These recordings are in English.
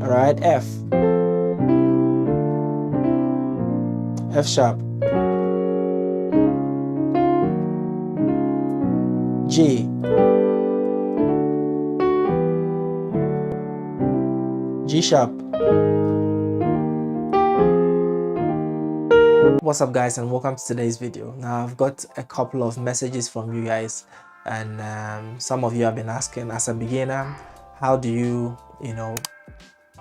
All right, F, F sharp, G, G sharp. What's up guys, and welcome to today's video. Now I've got a couple of messages from you guys, and some of you have been asking, as a beginner, how do you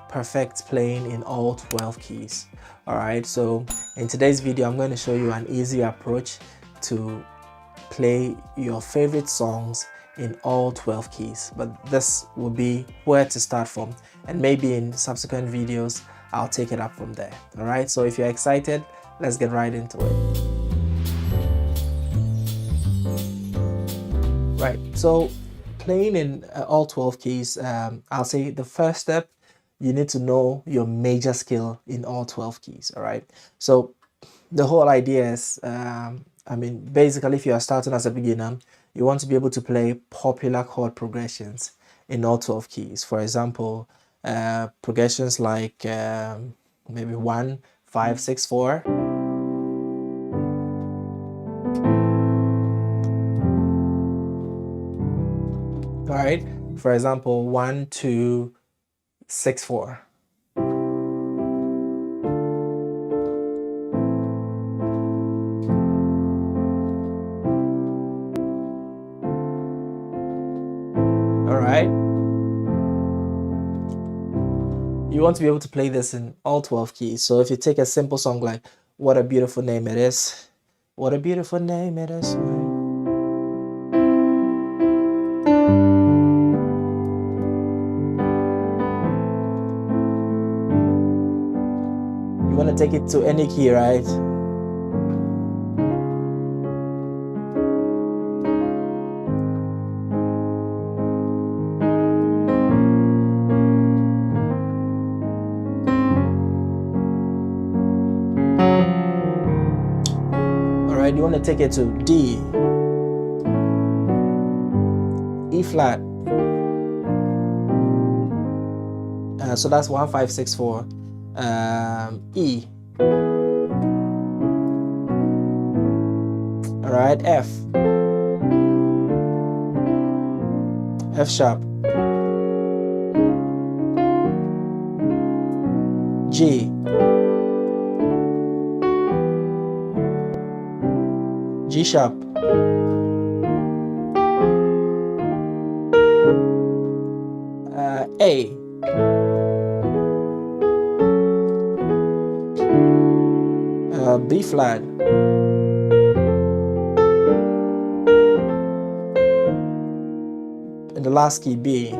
perfect playing in all 12 keys? All right, so in today's video I'm going to show you an easy approach to play your favorite songs in all 12 keys, but this will be where to start from, and maybe in subsequent videos I'll take it up from there. All right, so if you're excited, let's get right into it. Right, so playing in all 12 keys, I'll say the first step, you need to know your major scale in all 12 keys. All right, so the whole idea is, basically if you are starting as a beginner, you want to be able to play popular chord progressions in all 12 keys. For example, progressions like maybe 1, 5, 6, 4. All right, for example, 1, 2, 6, 4. All right, you want to be able to play this in all 12 keys. So if you take a simple song like What a Beautiful Name It Is, what a beautiful name it is, you want to take it to any key, right? You want to take it to D, E flat, so that's 1, 5, 6, 4, E, all right, F, F sharp, G, G sharp, A, B flat, and the last key, B. All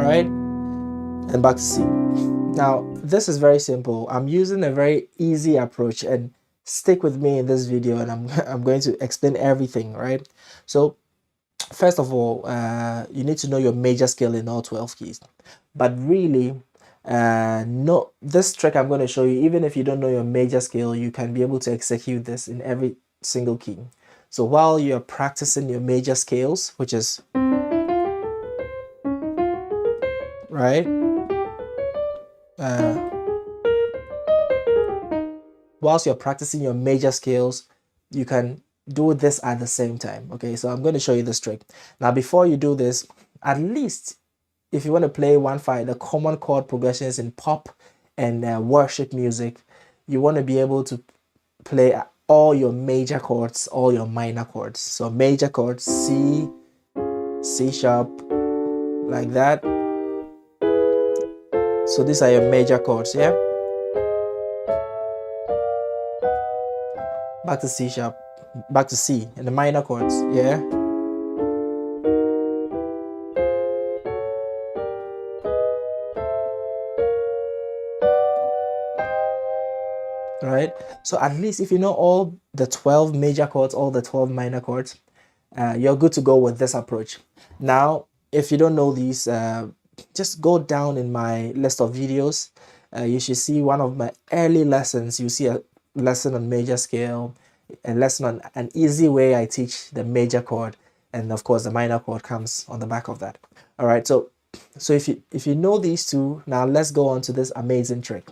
right, and back to C. Now, this is very simple. I'm using a very easy approach, and stick with me in this video, and I'm going to explain everything, right? So first of all, you need to know your major scale in all 12 keys. But really, this trick I'm going to show you, even if you don't know your major scale, you can be able to execute this in every single key. So while you're practicing your major scales, which is right, whilst you're practicing your major scales, you can do this at the same time. Okay, so I'm going to show you this trick. Now, before you do this, at least if you want to play 1, 5, the common chord progressions in pop and worship music, you want to be able to play all your major chords, all your minor chords. So major chords, C, C sharp, like that. So these are your major chords, yeah? Back to C sharp, back to C, and the minor chords, yeah? Right? So at least if you know all the 12 major chords, all the 12 minor chords, you're good to go with this approach. Now, if you don't know these, just go down in my list of videos. You should see one of my early lessons. You see a lesson on major scale, a lesson on an easy way I teach the major chord and of course the minor chord comes on the back of that. All right, so if you know these two, now let's go on to this amazing trick.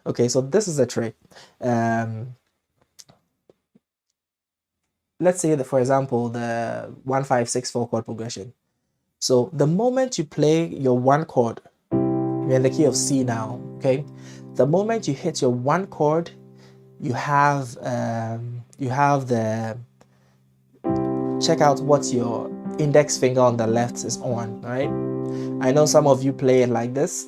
Okay, so this is a trick. Let's say that, for example, the 1-5-6-4 chord progression. So the moment you play your one chord, you're in the key of C now, okay? The moment you hit your one chord, you have the, check out what your index finger on the left is on, right? I know some of you play it like this.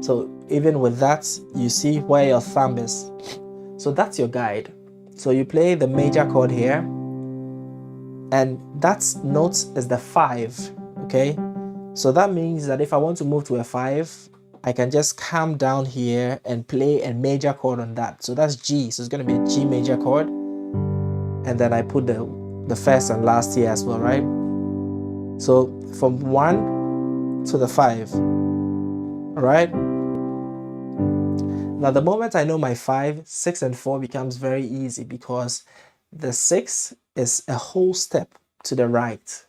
So even with that, you see where your thumb is. So that's your guide. So you play the major chord here, and that note is the 5, okay? So that means that if I want to move to a 5, I can just come down here and play a major chord on that. So that's G, so it's going to be a G major chord. And then I put the first and last here as well, right? So from 1 to the 5, all right? Now the moment I know my 5, 6, and 4 becomes very easy, because the 6 is a whole step to the right,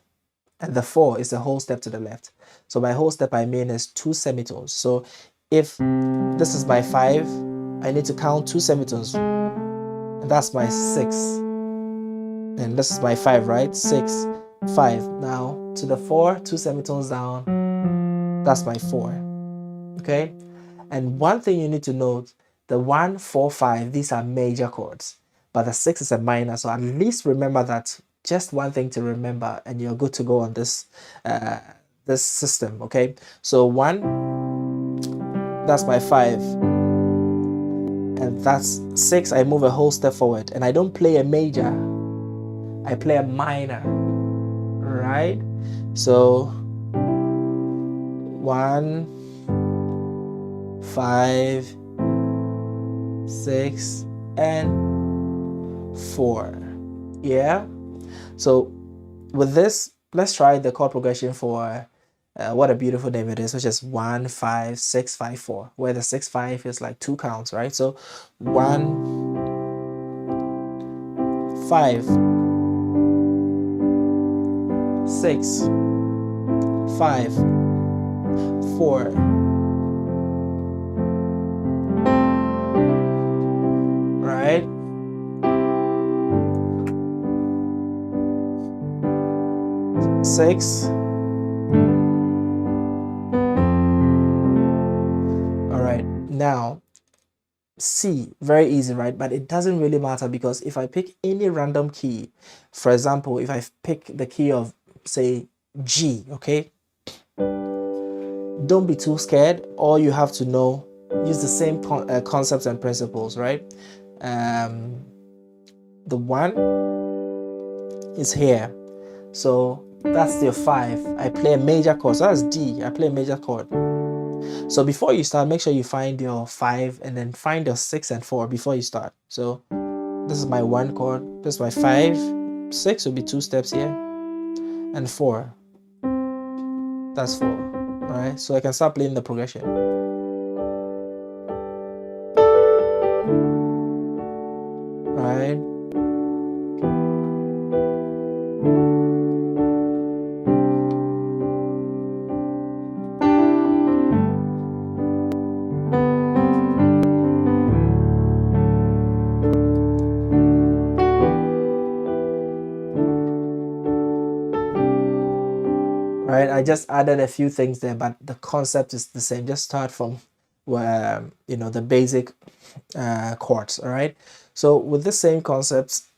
and the 4 is a whole step to the left. So by whole step I mean is 2 semitones. So if this is my 5, I need to count 2 semitones, and that's my 6. And this is my 5, right? 6, 5. Now to the 4, 2 semitones down, that's my 4. Okay? And one thing you need to note, the 1, 4, 5, these are major chords, but the 6 is a minor. So at least remember that. Just one thing to remember, and you're good to go on this this system. Okay, so 1, that's my 5, and that's 6. I move a whole step forward, and I don't play a major, I play a minor, right? So 1, 5, 6, and 4. Yeah. So with this, let's try the chord progression for what a beautiful name it is, which is 1, 5, 6, 5, 4, where the 6, 5 is like 2 counts, right? So 1, 5, 6, 5, 4. Right? Six. All right, now C, very easy, right? But it doesn't really matter, because if I pick any random key, for example, if I pick the key of, say, G, okay, don't be too scared. All you have to know, use the same concepts and principles, right? The 1 is here, so that's your 5. I play a major chord, so that's D. I play a major chord. So before you start, make sure you find your 5 and then find your 6 and 4 before you start. So this is my 1 chord, this is my 5, 6 will be 2 steps here, and 4, that's 4. All right, so I can start playing the progression. Right. Right, I just added a few things there, but the concept is the same. Just start from the basic chords. All right, so with the same concepts,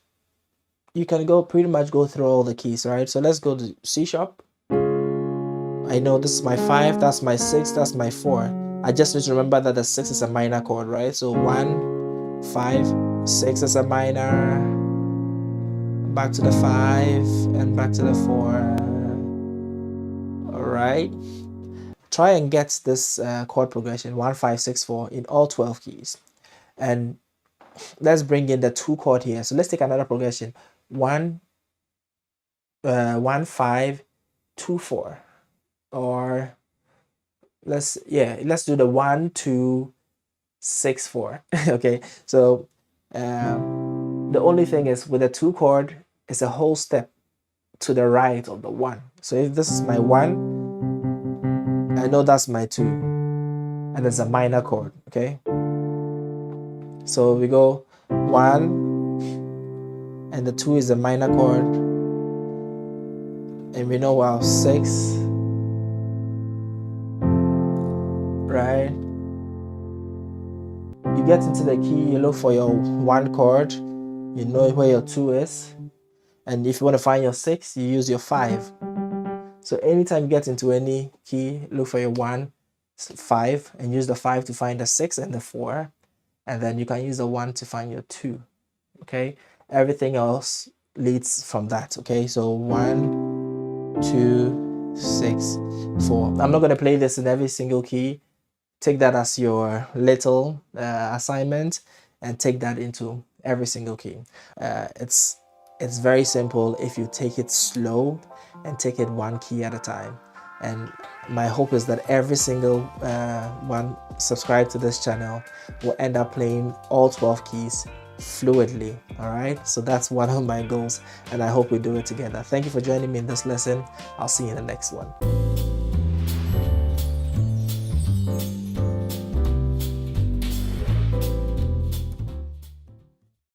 you can pretty much go through all the keys. Right, so let's go to C sharp. I know this is my 5, that's my 6, that's my 4. I just need to remember that the 6 is a minor chord, right? So 1, 5, 6 is a minor, back to the 5, and back to the 4. Right, try and get this chord progression 1, 5, 6, 4 in all 12 keys. And let's bring in the 2 chord here. So let's take another progression, 1, 1, 5, 2, 4, or let's do the 1, 2, 6, 4. Okay, so the only thing is with the 2 chord, it's a whole step to the right of the 1. So if this is my 1, I know that's my 2, and it's a minor chord, okay? So we go 1, and the 2 is a minor chord, and we know, wow, 6, right? You get into the key, you look for your 1 chord, you know where your 2 is, and if you want to find your 6, you use your 5. So anytime you get into any key, look for your 1, 5, and use the 5 to find the 6 and the 4, and then you can use the 1 to find your 2, okay? Everything else leads from that, okay? So 1, 2, 6, 4. I'm not going to play this in every single key. Take that as your little assignment, and take that into every single key. It's very simple if you take it slow and take it 1 key at a time. And my hope is that every single one subscribed to this channel will end up playing all 12 keys fluently. All right, so that's one of my goals, and I hope we do it together. Thank you for joining me in this lesson. I'll see you in the next one.